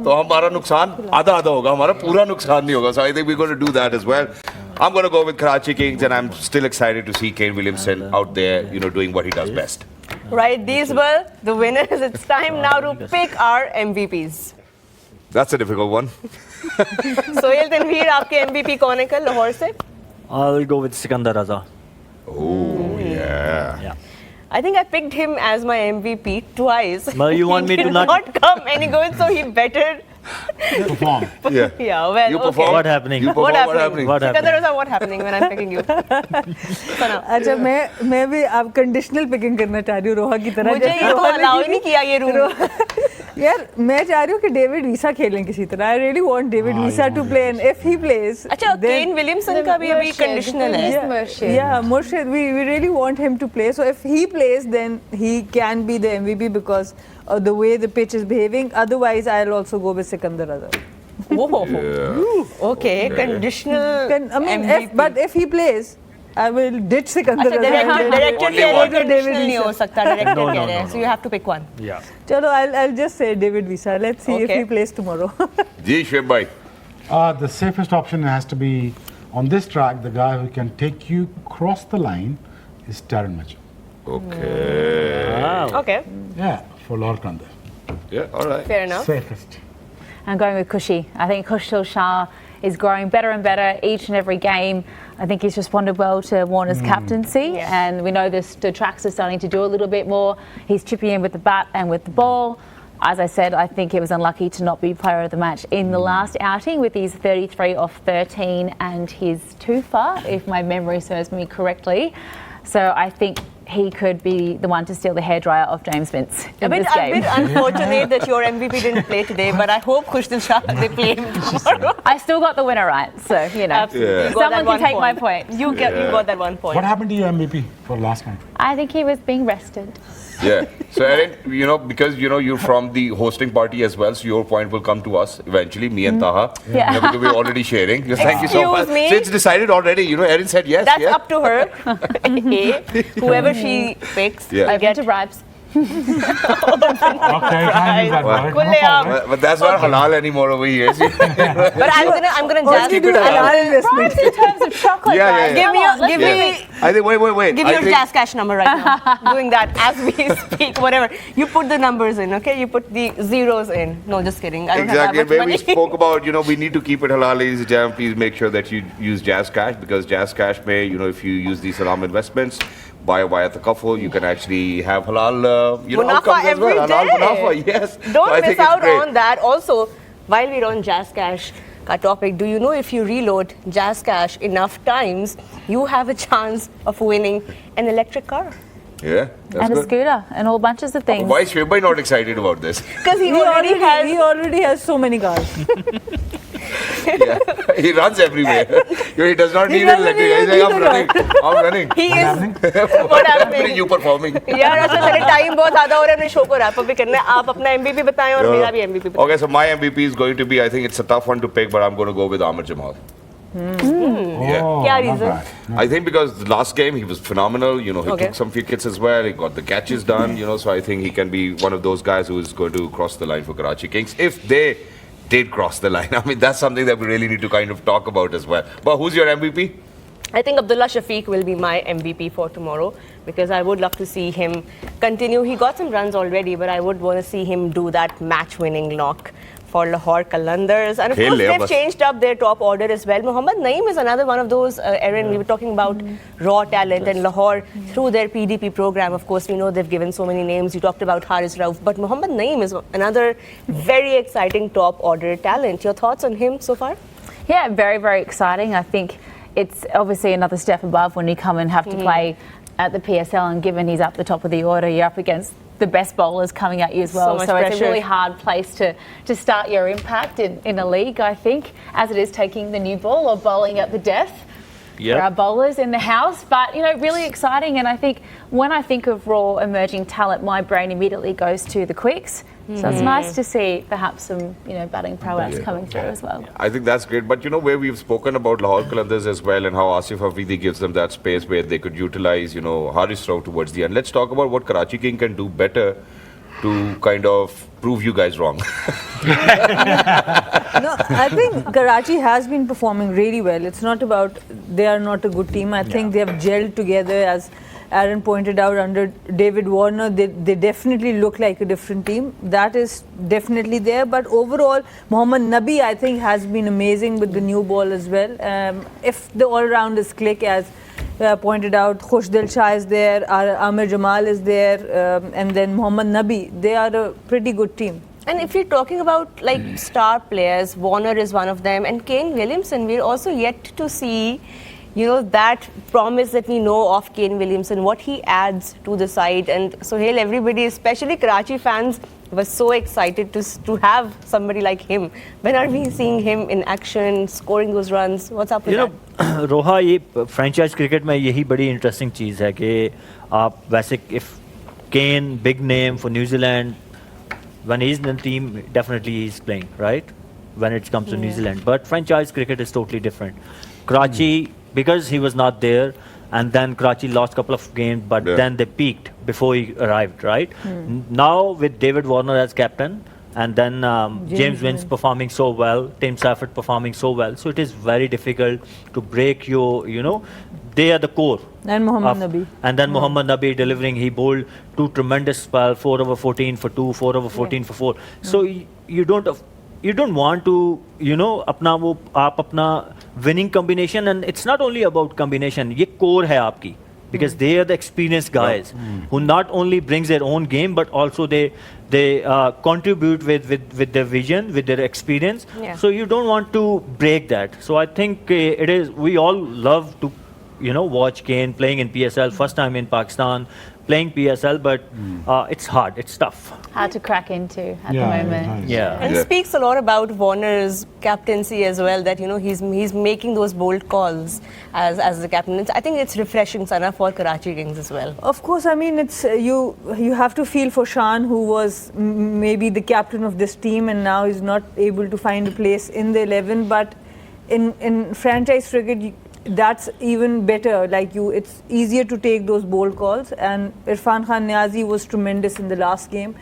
तो हमारा नुकसान आधा होगा, हमारा पूरा नुकसान नहीं होगा. So I think we're going to do that as well. I'm going to go with Karachi Kings, and I'm still excited to see Kane Williamson out there, doing what he does best. Right, these were the winners. It's time now to pick our MVPs. That's a difficult one. Sohail Tanveer, आपके MVP कौन है कल लाहौर से? I'll go with Sikandar Raza. Oh, yeah. I think I picked him as my MVP twice. Well, you want me to not come any good, so he better perform. Yeah. Yeah, well, You perform. okay. What happening? You perform. What happening? Sikandar Raza, what happening when I'm picking you? Sana. अच्छा मैं भी आप conditional picking करना चाह रही हूँ रोहा की तरह. मुझे ये तो अलाउ नहीं किया ये रूल. यार मैं चाह रही हूँ कि डेविड वीसा खेलें किसी तरह. I really want David Visa to play, and if he plays, अच्छा केन विलियमसन का भी अभी कंडीशनल है. Yeah, Murshid, we really want him to play. So if he plays, then he can be the MVP because of the way the pitch is behaving. Otherwise, I'll also go with Sikandar Raza. Whoa. Yeah. Okay, conditional. But if he plays, I will ditch Sikandar Raza. Director conditional नहीं हो सकता. Director कह रहे हैं. So you have to pick one. Yeah. चलो, I'll just say David Visa. Let's see if he plays tomorrow. Ji, Shoaib bhai. The safest option has to be on this track. The guy who can take you across the line is Darren Mitchell. Okay. Wow. Okay. Yeah, for Lahore Qalandars. Yeah, all right. Fair enough. Safest. I'm going with Kushi. I think Kushil Shah is growing better and better each and every game. I think he's responded well to Warner's captaincy, and we know the tracks are starting to do a little bit more. He's chipping in with the bat and with the ball. As I said, I think it was unlucky to not be player of the match in the last outing with his 33 off 13 and his 2 for, if my memory serves me correctly. So I think he could be the one to steal the hairdryer of James Vince in this game. A bit unfortunate that your MVP didn't play today, but I hope Khushil Shah they play him tomorrow. I still got the winner right, so Absolutely. You got someone that one can take my point. point. You got that 1 point. What happened to your MVP for last night? I think he was being rested. Yeah. So, Erin, because, you're from the hosting party as well, so your point will come to us eventually, me and Taha. Yeah. Because we're already sharing. Just thank you so much. Excuse me? So it's decided already. Erin said yes. That's up to her. Whoever she picks, Yeah. I I've get been to bribes. Okay, can't use that word. No problem. But that's not halal anymore over here. See? But I'm gonna just keep it halal. Bribes in terms of chocolate, Yeah, guys. yeah, yeah. Give me I think, wait. Give I your think- Jazz Cash number right now. Doing that as we speak, whatever. You put the numbers in, okay? You put the zeros in. No, just kidding. I don't Exactly. have that Where we much money. spoke about, we need to keep it halal, ladies and gentlemen. Please make sure that you use Jazz Cash, because Jazz Cash may, if you use these Salam investments, buy via the Takaful, you can actually have halal, Munafa outcomes as well. every Halal day. munafa, yes. Don't So I miss think it's out great. on that. Also, while we're on Jazz Cash ka topic, do you know if you reload Jazz Cash enough times, you have a chance of winning an electric car? Yeah, that's And a good. scooter and all bunches of things. Why is Shoaib bhai not excited about this? Because he He already has. so many cars. Yeah. He runs everywhere. He does not need an doesn't electric. He's need like, a I'm running. He is. happening? What happening? You performing. यार ऐसा चले time बहुत ज़्यादा हो रहा है अपने show को रैप अप भी करना है आप अपना MVP बताएं और मेरा भी MVP बताएं Okay, so my MVP is going to be, I think it's a tough one to pick, but I'm going to go with Amar Jamal. Yeah. Oh, क्या not reason? bad. I think because the last game he was phenomenal. He Okay. took some wickets as well. He got the catches done. So I think he can be one of those guys who is going to cross the line for Karachi Kings if they did cross the line. I mean, that's something that we really need to kind of talk about as well. But who's your MVP? I think Abdullah Shafiq will be my MVP for tomorrow because I would love to see him continue. He got some runs already, but I would want to see him do that match-winning knock for Lahore Qalandars. And of course, they've changed up their top order as well. Mohammad Naeem is another one of those, Erin, we were talking about raw talent and Lahore through their PDP program. Of course, we know they've given so many names. You talked about Haris Rauf, but Mohammad Naeem is another very exciting top order talent. Your thoughts on him so far? Yeah, very, very exciting. I think it's obviously another step above when you come and have to play at the PSL, and given he's up the top of the order, you're up against the best bowlers coming at you as well. So it's a really hard place to start your impact in a league, I think, as it is taking the new ball or bowling at the death. For our bowlers in the house, but really exciting. And I think when I think of raw emerging talent, my brain immediately goes to the quicks. So it's nice to see perhaps some batting prowess coming through as well. I think that's great. But where we've spoken about Lahore Qalandars as well, and how Asif Hafidi gives them that space where they could utilize Haris Rauf towards the end. Let's talk about what Karachi King can do better to kind of prove you guys wrong. No, I think Karachi has been performing really well. It's not about they are not a good team. I think they have gelled together, as Aaron pointed out, under David Warner. They definitely look like a different team. That is definitely there. But overall, Mohammad Nabi, I think, has been amazing with the new ball as well. If the all-rounders click, as pointed out, Khushdil Shah is there, Amir Jamal is there, and then Mohammad Nabi. They are a pretty good team. And if you're talking about like star players, Warner is one of them, and Kane Williamson, we're also yet to see, you know, that promise that we know of Kane Williamson, what he adds to the side. And Sohail, everybody, especially Karachi fans, were so excited to have somebody like him. When are we seeing him in action, scoring those runs? What's up with that? रोहा, ये franchise cricket में यही बड़ी interesting चीज़ है कि आप वैसे if Kane, big name for New Zealand, when he's in the team, definitely he's playing, right? When it comes to New Zealand. But franchise cricket is totally different. Karachi, because he was not there, and then Karachi lost a couple of games, but then they peaked before he arrived, right? Now with David Warner as captain, and then James Vince performing so well, Tim Safford performing so well, so it is very difficult to break your, you know, they are the core. And Mohammad Nabi. And then Mohammad Nabi delivering, he bowled 2 tremendous spells, 4 over 14 for 2, 4 over 14 for 4. So you don't want to, you know, apna winning combination, and it's not only about combination, ye core hai aapki. Because they are the experienced guys who not only brings their own game, but also they contribute with their vision, with their experience. So you don't want to break that. So I think we all love to, you know, watch Kane playing in PSL, first time in Pakistan, playing PSL, but it's hard, it's tough. Hard to crack into at the moment. And it speaks a lot about Warner's captaincy as well, that, you know, he's making those bold calls as the captain. I think it's refreshing, Sana, for Karachi Kings as well. Of course, I mean, it's you have to feel for Shan, who was maybe the captain of this team and now is not able to find a place in the 11, but in franchise cricket, that's even better. Like it's easier to take those bold calls. And Irfan Khan Niazi was tremendous in the last game.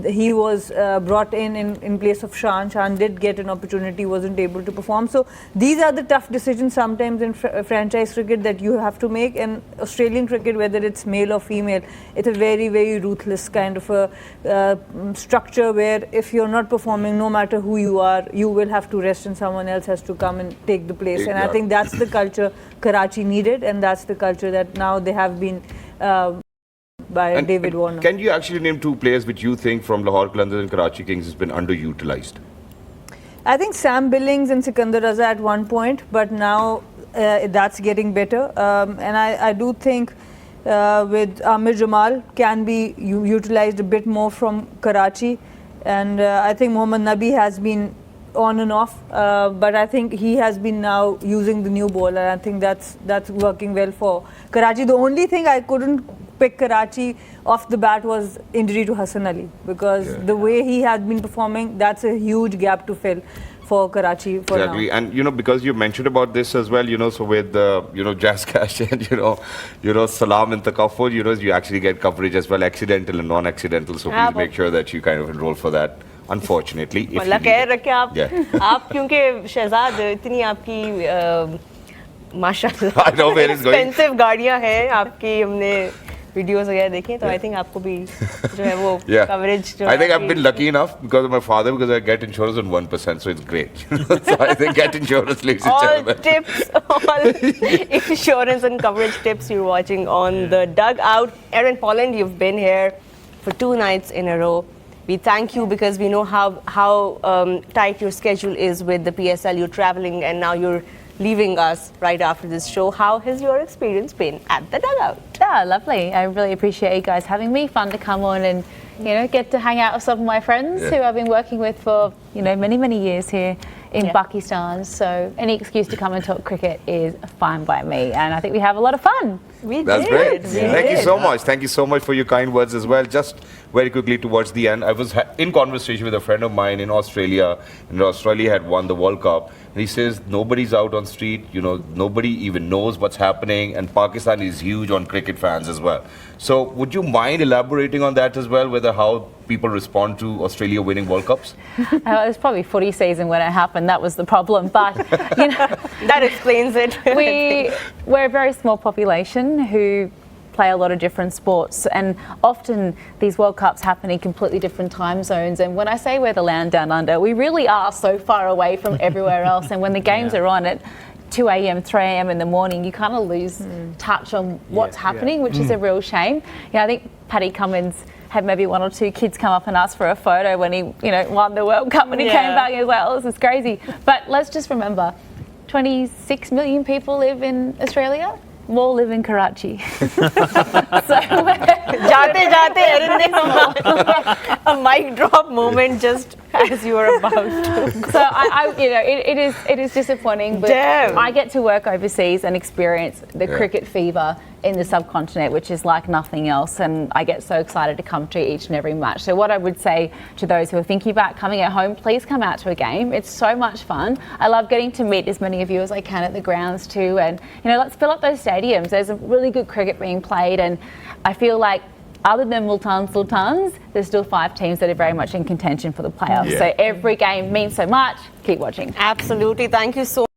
He was brought in place of Shan. Shan did get an opportunity, wasn't able to perform. So these are the tough decisions sometimes in franchise cricket that you have to make. And Australian cricket, whether it's male or female, it's a very, very ruthless kind of a structure where if you're not performing, no matter who you are, you will have to rest and someone else has to come and take the place. And I think that's the culture Karachi needed, and that's the culture that now they have been by David Warner. Can you actually name 2 players which you think from Lahore Qalandars and Karachi Kings has been underutilized? I think Sam Billings and Sikandar Raza at one point, but now that's getting better. And I do think with Amir Jamal can be utilized a bit more from Karachi. And I think Mohammad Nabi has been on and off, but I think he has been now using the new ball, and I think that's working well for Karachi. The only thing I couldn't pick Karachi off the bat was injury to Hassan Ali, because the way he has been performing, that's a huge gap to fill for Karachi for exactly. now. And you know, because you mentioned about this as well, you know, so with Jazz Cash and you know Salam and Takafur, you know, you actually get coverage as well, accidental and non-accidental. So please make sure that you kind of enroll for that. Unfortunately, if मतलब कह रखे आप क्योंकि शहजाद इतनी आपकी माशाल्लाह expensive गाड़ियां हैं आपकी, हमने वीडियोस वगैरह देखे, तो आई थिंक आपको भी जो है वो कवरेज जो I think I've been lucky enough because of my father, because I get insurance on 1%, so it's great. So I think get insurance, ladies and gentlemen. All tips, all insurance and coverage tips you're watching on the Dugout. Aaron Polland, you've been here for 2 nights in a row. We thank you because we know how tight your schedule is with the PSL. You're traveling and now you're leaving us right after this show. How has your experience been at the Dugout? Yeah, lovely. I really appreciate you guys having me. Fun to come on and, you know, get to hang out with some of my friends who I've been working with for, you know, many, many years here in Pakistan. So any excuse to come and talk cricket is fine by me. And I think we have a lot of fun. That's great. Thank you so much. Thank you so much for your kind words as well. Just very quickly towards the end, I was in conversation with a friend of mine in Australia, and Australia had won the World Cup. And he says nobody's out on street, nobody even knows what's happening, and Pakistan is huge on cricket fans as well. So would you mind elaborating on that as well, whether how people respond to Australia winning World Cups? It was probably footy season when it happened. That was the problem. But that explains it. We're a very small population who play a lot of different sports, and often these World Cups happen in completely different time zones. And when I say we're the land down under, we really are so far away from everywhere else. And when the games are on at 2 a.m., 3 a.m. in the morning, you kind of lose touch on what's happening, which is a real shame. I think Paddy Cummins had maybe 1 or 2 kids come up and ask for a photo when he, won the World Cup, and he came back and he was like, "Oh, this is crazy." But let's just remember, 26 million people live in Australia. More live in Karachi. A mic drop moment just as you were about to. So it is disappointing, but I get to work overseas and experience the cricket fever in the subcontinent, which is like nothing else, and I get so excited to come to each and every match. So what I would say to those who are thinking about coming at home, please come out to a game. It's so much fun. I love getting to meet as many of you as I can at the grounds too, and let's fill up those stadiums. There's a really good cricket being played, and I feel like other than Multan Sultans, there's still 5 teams that are very much in contention for the playoffs. So every game means so much. Keep watching. Absolutely. Thank you so much.